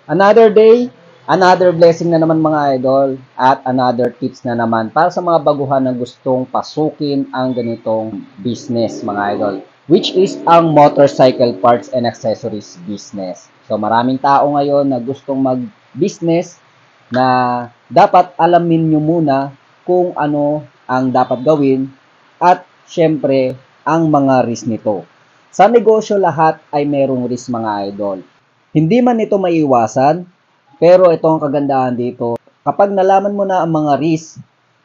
Another day, another blessing na naman mga idol at another tips na naman para sa mga baguhan na gustong pasukin ang ganitong business mga idol, which is ang motorcycle parts and accessories business. So maraming tao ngayon na gustong mag-business na dapat alamin nyo muna kung ano ang dapat gawin at syempre ang mga risk nito. Sa negosyo lahat ay merong risk mga idol. Hindi man ito maiiwasan, pero ito ang kagandahan dito. Kapag nalaman mo na ang mga risk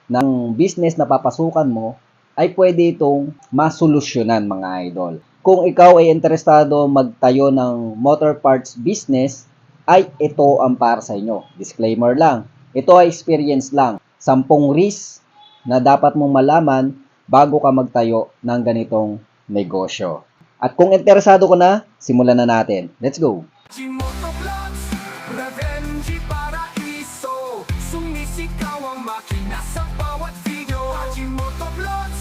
ng business na papasukan mo, ay pwede itong masolusyonan mga idol. Kung ikaw ay interesado magtayo ng motor parts business, ay ito ang para sa inyo. Disclaimer lang, ito ay experience lang. 10 risk na dapat mong malaman bago ka magtayo ng ganitong negosyo. At kung interesado ka na, simulan na natin. Let's go! Motovlogs, Revenge Paraiso. Sumisigaw ang makina sa bawat video. Motovlogs,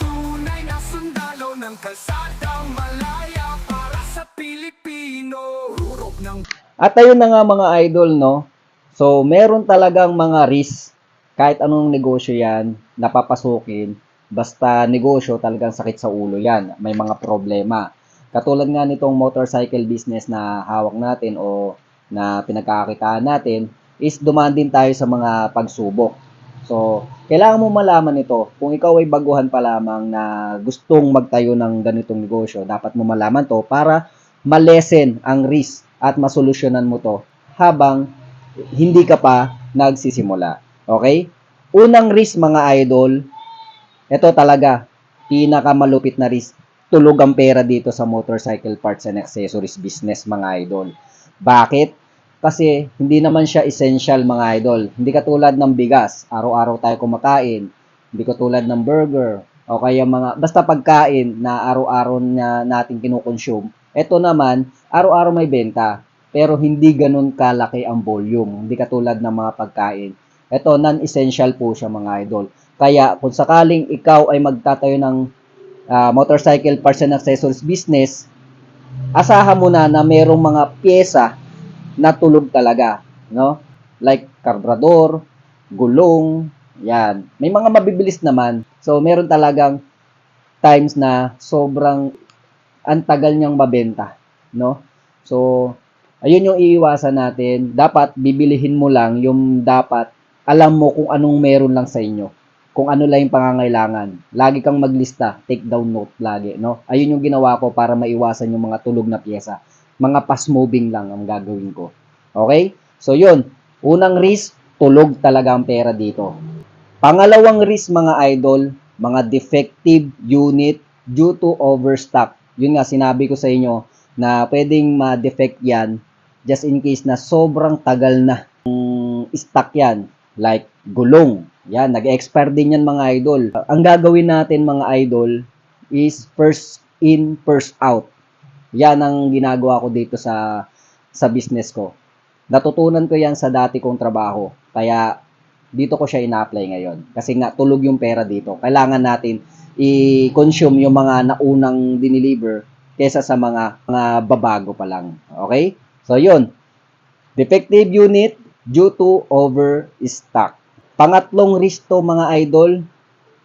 tunay na sundalo ng kalsadang malaya para sa Pilipino. Hurog ng At ayun na nga mga idol, no? So, meron talagang mga risk kahit anong negosyo yan, napapasukin. Basta negosyo, talagang sakit sa ulo yan. May mga problema. Katulad nga nitong motorcycle business na hawak natin o na pinagkakakitaan natin, is dumaan din tayo sa mga pagsubok. So, kailangan mo malaman ito. Kung ikaw ay baguhan pa lamang na gustong magtayo ng ganitong negosyo, dapat mo malaman to para malesen ang risk at masolusyonan mo to habang hindi ka pa nagsisimula. Okay? Unang risk mga idol, ito talaga, pinakamalupit na risk. Tulog ang pera dito sa motorcycle parts and accessories business mga idol. Bakit? Kasi hindi naman siya essential mga idol. Hindi katulad ng bigas, araw-araw tayo kumakain. Hindi katulad ng burger o kaya mga basta pagkain na araw-araw na natin kinukonsume. Ito naman, araw-araw may benta pero hindi ganun kalaki ang volume. Hindi katulad ng mga pagkain. Ito, non-essential po siya mga idol. Kaya kung sakaling ikaw ay magtatayo ng motorcycle parts and accessories business, asahan mo na merong mga pyesa na tulog talaga, no? Like karburador, gulong, yan. May mga mabibilis naman. So, meron talagang times na sobrang antagal niyang mabenta, no? So, ayun yung iiwasan natin. Dapat bibilihin mo lang yung dapat alam mo kung anong meron lang sa inyo. Kung ano lang yung pangangailangan. Lagi kang maglista, take down note lagi, no? Ayun yung ginawa ko para maiwasan yung mga tulog na pyesa. Mga fast moving lang ang gagawin ko. Okay? So, yun. Unang risk, tulog talaga ang pera dito. Pangalawang risk mga idol, mga defective unit due to overstock. Yun nga, sinabi ko sa inyo na pwedeng ma-defect yan just in case na sobrang tagal na stock yan. Like gulong. Yan, nag-expire din yan mga idol. Ang gagawin natin mga idol is first in, first out. Yan ang ginagawa ko dito sa business ko. Natutunan ko yan sa dati kong trabaho. Kaya dito ko siya ina-apply ngayon. Kasi nga tulog yung pera dito. Kailangan natin i-consume yung mga naunang dineliver kesa sa mga babago pa lang. Okay? So yun. Defective unit due to overstock. Pangatlong risk to mga idol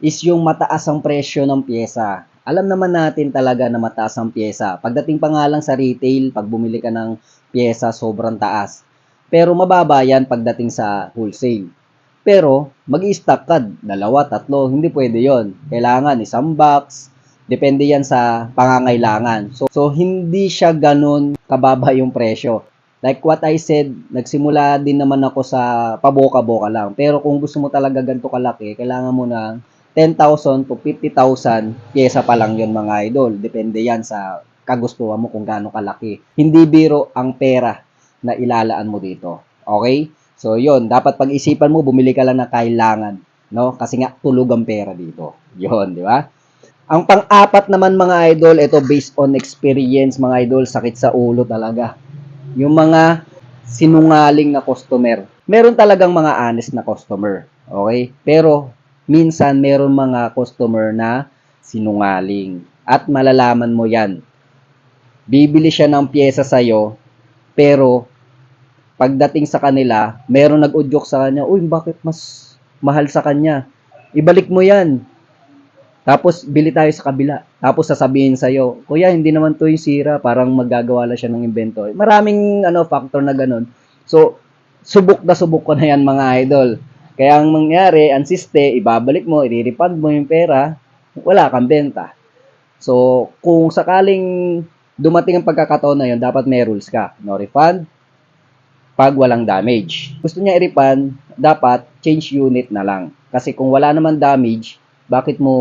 is yung mataas ang presyo ng pyesa. Alam naman natin talaga na mataas ang pyesa. Pagdating pa nga lang sa retail, pag bumili ka ng pyesa, sobrang taas. Pero mababa yan pagdating sa wholesale. Pero mag-i-stock ka, dalawa, tatlo, hindi pwede yon. Kailangan isang box, depende yan sa pangangailangan. So hindi siya ganun kababa yung presyo. Like what I said, nagsimula din naman ako sa paboka-boka lang. Pero kung gusto mo talaga ganito kalaki, kailangan mo ng 10,000 to 50,000 pyesa pa lang yon mga idol. Depende yan sa kagustuhan mo kung gaano kalaki. Hindi biro ang pera na ilalaan mo dito. Okay? So, yon dapat pag-isipan mo, bumili ka lang na kailangan. No? Kasi nga, tulog ang pera dito. Yon di ba? Ang pang-apat naman mga idol, ito based on experience mga idol, sakit sa ulo talaga. Yung mga sinungaling na customer. Meron talagang mga honest na customer. Okay? Pero, minsan meron mga customer na sinungaling. At malalaman mo yan. Bibili siya ng pyesa sa'yo, pero pagdating sa kanila, meron nag-udyok sa kanya, uy, bakit mas mahal sa kanya? Ibalik mo yan. Tapos, bili tayo sa kabila. Tapos, sasabihin sa'yo, kuya, hindi naman to yung sira. Parang magagawa lang siya ng invento. Maraming factor na ganun. So, subok ko na yan mga idol. Kaya ang mangyari, ang siste, ibabalik mo, i-refund mo yung pera, wala kang benta. So, kung sakaling dumating ang pagkakataon na yun, dapat may rules ka. No refund pag walang damage. Gusto niya i-refund, dapat change unit na lang. Kasi kung wala naman damage, bakit mo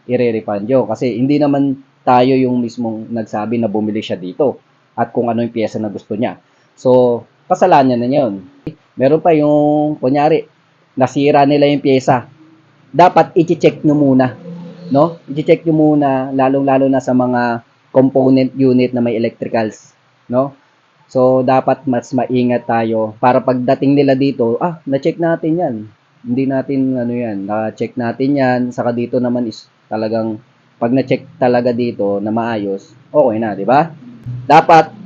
i-refund yun? Kasi hindi naman tayo yung mismong nagsabi na bumili siya dito at kung ano yung pyesa na gusto niya. So, kasalanan na yun. Meron pa yung, kunyari, nasira nila yung pyesa. Dapat i-check nyo muna. No? I-check nyo muna, lalong-lalo na sa mga component unit na may electricals. No? So, dapat mas maingat tayo para pagdating nila dito, na-check natin yan. Hindi natin, na-check natin yan. Saka dito naman is talagang, pag na-check talaga dito na maayos, okay na, di ba? Dapat,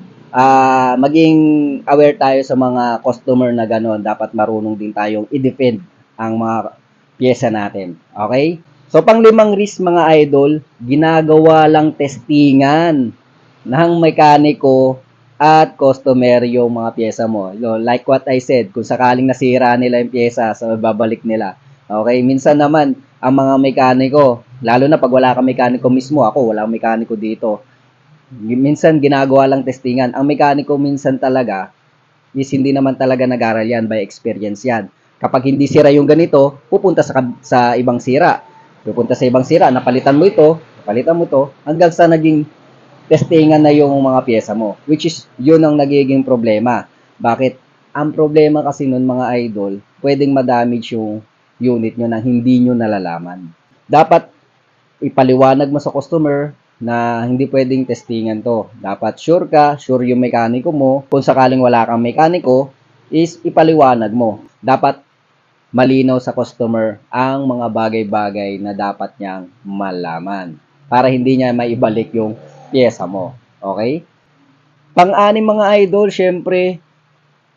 maging aware tayo sa mga customer na gano'n. Dapat marunong din tayong i-defend ang mga pyesa natin. Okay? So, pang-limang risk mga idol, ginagawa lang testingan ng mekaniko at customer yung mga pyesa mo. Like what I said, kung sakaling nasira nila yung pyesa, so babalik nila. Okay, minsan naman, ang mga mekaniko, lalo na pag wala kang mekaniko mismo, ako, wala akong mekaniko dito. Minsan, ginagawa lang testingan. Ang mekaniko minsan talaga, is hindi naman talaga nag-aral yan, by experience yan. Kapag hindi sira yung ganito, pupunta sa ibang sira. Pupunta sa ibang sira, napalitan mo ito, hanggang sa naging testingan na yung mga pyesa mo. Which is, yun ang nagiging problema. Bakit? Ang problema kasi nun mga idol, pwedeng ma-damage yung unit nyo na hindi nyo nalalaman. Dapat ipaliwanag mo sa customer na hindi pwedeng testingan to. Dapat sure ka, sure yung mekaniko mo. Kung sakaling wala kang mekaniko, is ipaliwanag mo. Dapat malinaw sa customer ang mga bagay-bagay na dapat niyang malaman para hindi niya maibalik yung pyesa mo. Okay? Pang-anim mga idol, syempre,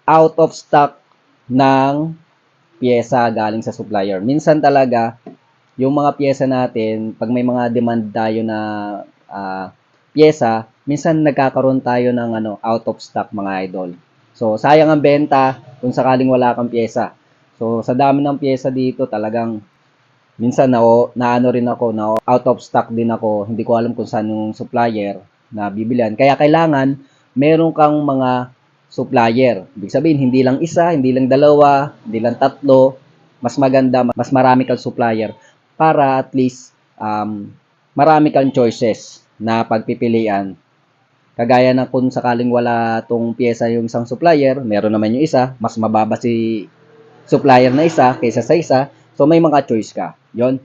out of stock ng pyesa galing sa supplier. Minsan talaga, yung mga pyesa natin, pag may mga demand tayo na pyesa, minsan nagkakaroon tayo ng out of stock mga idol. So, sayang ang benta kung sakaling wala kang pyesa. So, sa dami ng pyesa dito, talagang minsan na rin ako, na out of stock din ako. Hindi ko alam kung saan yung supplier na bibilihan. Kaya kailangan meron kang mga supplier. Ibig sabihin, hindi lang isa, hindi lang dalawa, hindi lang tatlo. Mas maganda, mas marami kang supplier para at least marami kang choices na pagpipilian. Kagaya na kung sakaling wala tong pyesa yung isang supplier, meron naman yung isa, mas mababa si supplier na isa kaysa sa isa. So, may mga choice ka. Yon.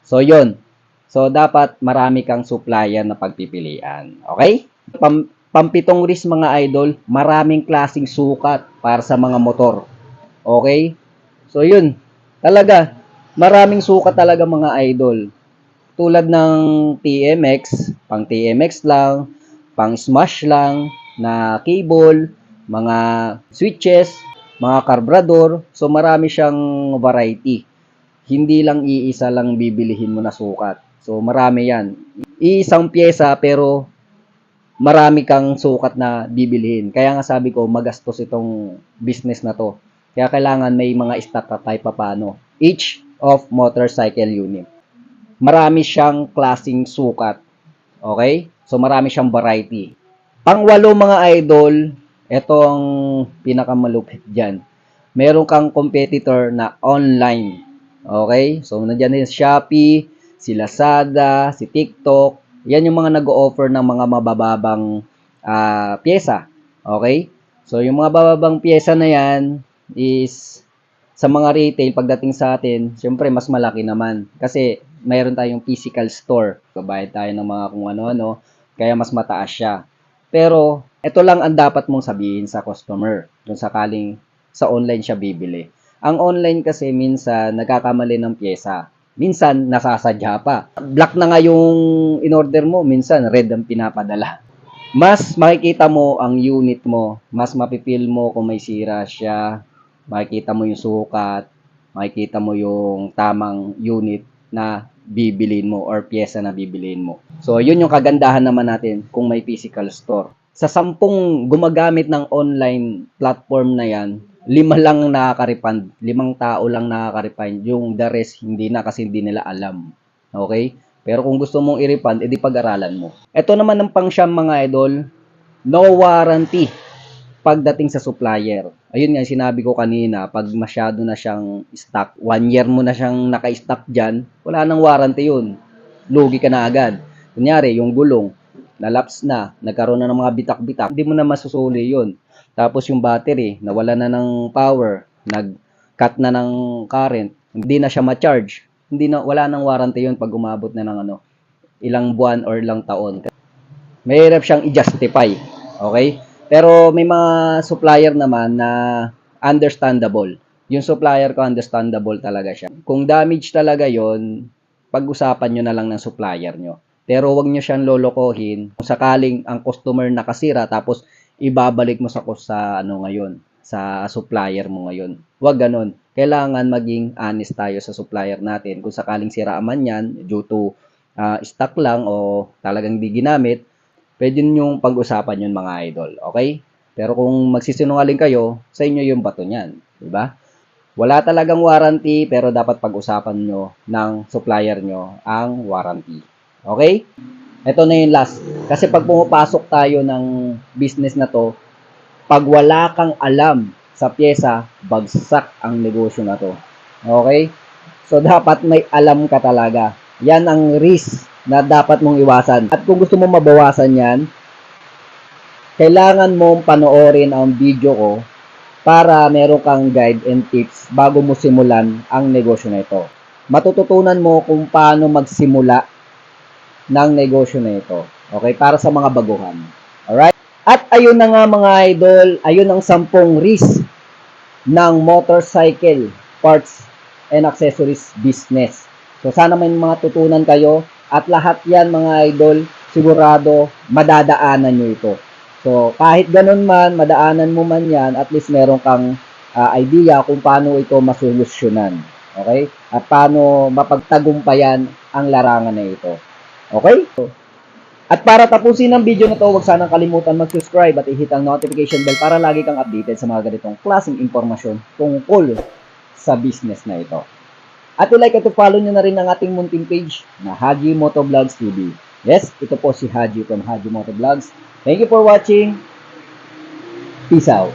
So, yon. So, dapat marami kang supplier na pagpipilian. Okay? Pampitong risk mga idol, maraming klaseng sukat para sa mga motor. Okay? So, yun. Talaga, maraming sukat talaga mga idol. Tulad ng TMX, pang TMX lang, pang smash lang, na cable, mga switches, mga carburetor. So, marami siyang variety. Hindi lang iisa lang bibilihin mo na sukat. So, marami yan. Iisang pyesa pero marami kang sukat na bibilihin. Kaya nga sabi ko, magastos itong business na to. Kaya kailangan may mga stock ka kahit papano. Each of motorcycle unit. Marami siyang klaseng sukat. Okay? So, marami siyang variety. Pangwalo mga idol, ito ang pinakamalupit dyan. Meron kang competitor na online. Okay? So, nandiyan yung Shopee, si Lazada, si TikTok. Yan yung mga nag-o-offer ng mga mabababang pyesa. Okay? So, yung mga mabababang pyesa na yan is sa mga retail, pagdating sa atin, syempre mas malaki naman. Kasi mayroon tayong physical store. Babayad tayo ng mga kung ano-ano, kaya mas mataas siya. Pero, ito lang ang dapat mong sabihin sa customer kung sakaling sa online siya bibili. Ang online kasi minsan nagkakamali ng pyesa. Minsan nasasadya pa. Black na nga yung in-order mo, minsan red ang pinapadala. mas makikita mo ang unit mo, mas mapipil mo kung may sira siya, makikita mo yung sukat, makikita mo yung tamang unit na bibilin mo or pyesa na bibilin mo. So, yun yung kagandahan naman natin kung may physical store. Sa 10 gumagamit ng online platform na yan, 5 lang ang nakaka-refund, 5 tao lang nakaka-refund, yung the rest hindi na kasi hindi nila alam. Okay? Pero kung gusto mong i-refund, edi pag-aralan mo. Ito naman ang pang-siyam mga idol, no warranty pagdating sa supplier. Ayun nga, sinabi ko kanina, pag masyado na siyang stock, 1 year mo na siyang naka-stock dyan, wala nang warranty yun. Lugi ka na agad. Kunyari, yung gulong, nalaps na, nagkaroon na ng mga bitak-bitak, hindi mo na masusuli yun. Tapos yung battery, nawala na ng power, nag-cut na ng current, hindi na siya ma-charge. Hindi na, wala nang warranty yun pag umabot na ng ilang buwan or ilang taon. Mahirap siyang i-justify. Okay? Pero may mga supplier naman na understandable. Yung supplier ko understandable talaga siya. Kung damage talaga yon, pag-usapan nyo na lang ng supplier nyo. Pero wag nyo siyang lolokohin kung sakaling ang customer nakasira tapos ibabalik mo sa ngayon, sa supplier mo ngayon. Wag ganon. Kailangan maging honest tayo sa supplier natin. Kung sakaling sira man yan due to stock lang o talagang di ginamit, pwede nyong pag-usapan yun mga idol, okay? Pero kung magsisinungaling kayo, sa inyo yung bato niyan, di ba? Wala talagang warranty, pero dapat pag-usapan nyo ng supplier nyo ang warranty. Okay? Ito na yung last. Kasi pag pumapasok tayo ng business na to, pag wala kang alam sa pyesa, bagsak ang negosyo na to. Okay? So, dapat may alam ka talaga. Yan ang risk na dapat mong iwasan. At kung gusto mong mabawasan yan, kailangan mong panoorin ang video ko para meron kang guide and tips bago mo simulan ang negosyo na ito. Matututunan mo kung paano magsimula ng negosyo na ito. Okay? Para sa mga baguhan. Alright? At ayun na nga mga idol, ayun ang 10 risk ng motorcycle parts and accessories business. So sana may mga tutunan kayo at lahat yan mga idol, sigurado madadaanan nyo ito. So kahit ganun man, madaanan mo man yan, at least meron kang idea kung paano ito masolusyonan. Okay? At paano mapagtagumpayan ang larangan na ito. Okay? At para tapusin ang video na to, huwag sanang kalimutan mag-subscribe at i-hit ang notification bell para lagi kang updated sa mga ganitong klaseng impormasyon tungkol sa business na ito. At i-like at i-follow nyo na rin ang ating munting page na Haji Motovlogs TV. Yes, ito po si Haji from Haji Motovlogs. Thank you for watching. Peace out.